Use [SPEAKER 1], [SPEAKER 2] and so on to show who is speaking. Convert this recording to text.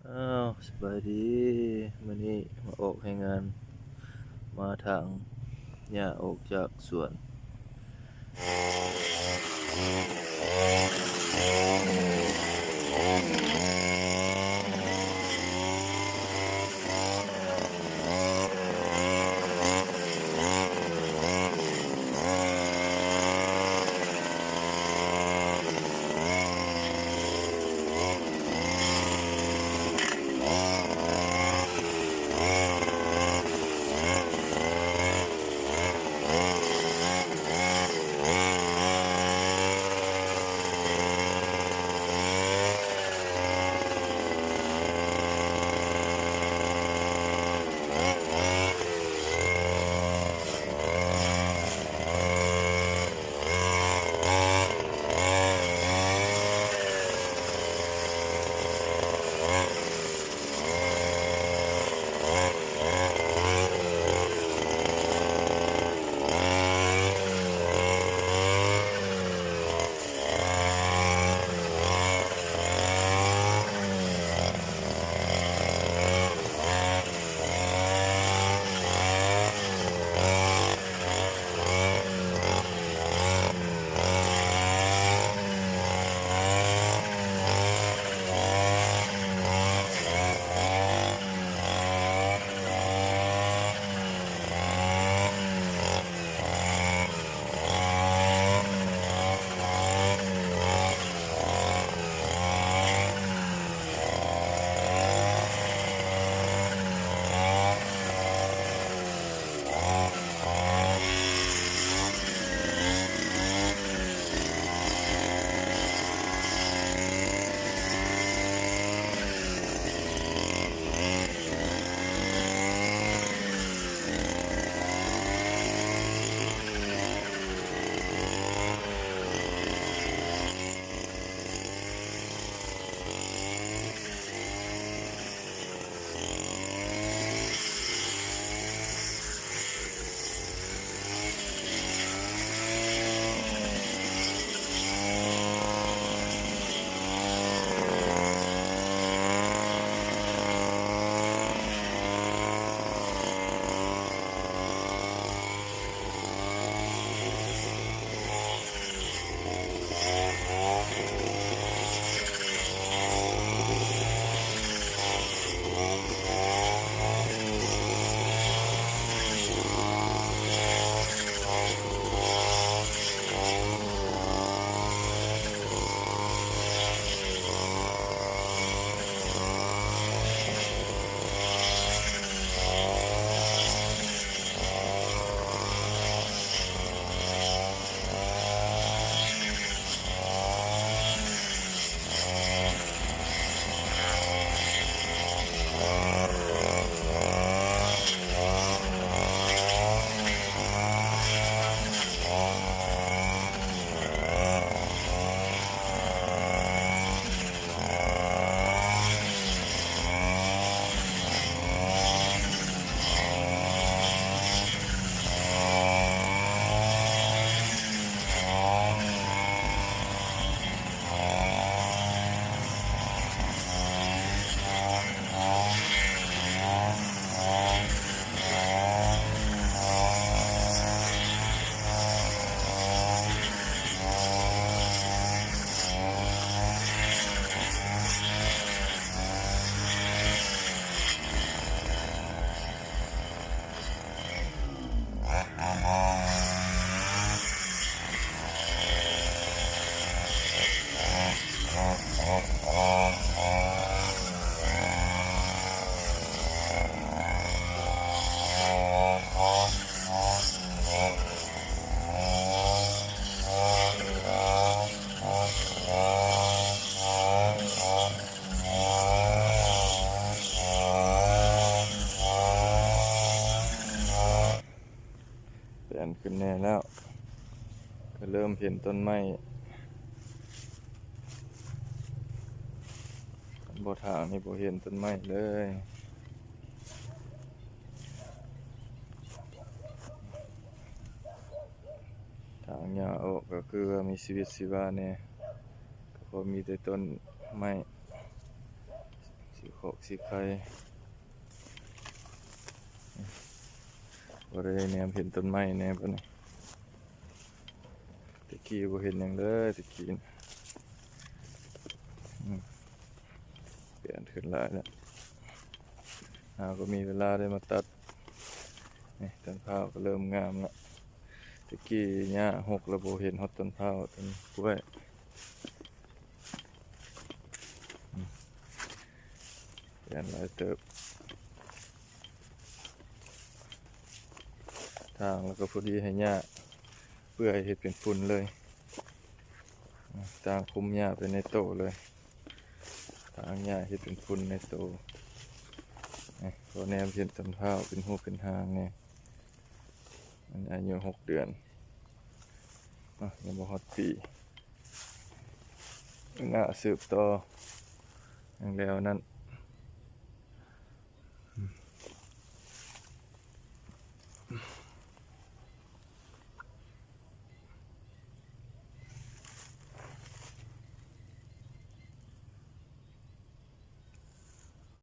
[SPEAKER 1] สบายดีมื้อนี้มาออกให้งานมาทางหญ้าออกจากสวนแปลนขึ้นแน่แล้วก็เริ่มเห็นต้นไม้บ่ทางนี่บ่เห็นต้นไม้เลยทางหญ้าออกก็คือว่ามีชีวิตชีวาแน่ก็เพราะมีแต่ต้นไม้สีข อกสีไข่บ่ได้แนมเห็นต้นไม้แนมปะนี่ตะกี้บ่เห็นหยังเลยตะกี้น่ะเปลี่ยนขึ้นหลายแล้วก็มีเวลาได้มาตัดนี่ต้นพร้าวก็เริ่มงามแล้วตะกี้หญ้าหกแล้วบ่เห็นฮอดต้นพร้าวต้นกล้วยเปลี่ยนหลายเติบทางแล้วก็พอดีให้หญ้าเปื่อยเฮ็ดเป็นฝุ่นเลยต่างคุมหญ้าไปในโตเลยทางหญ้าเฮ็ดเป็นฝุ่นในโตพอแนมเห็นต้นพร้าวเป็นหูเป็นหางเนี่ยมันอายุ6 เดือนยังบ่ฮอดปีน่าสืบต่ออย่างแล้วนั้น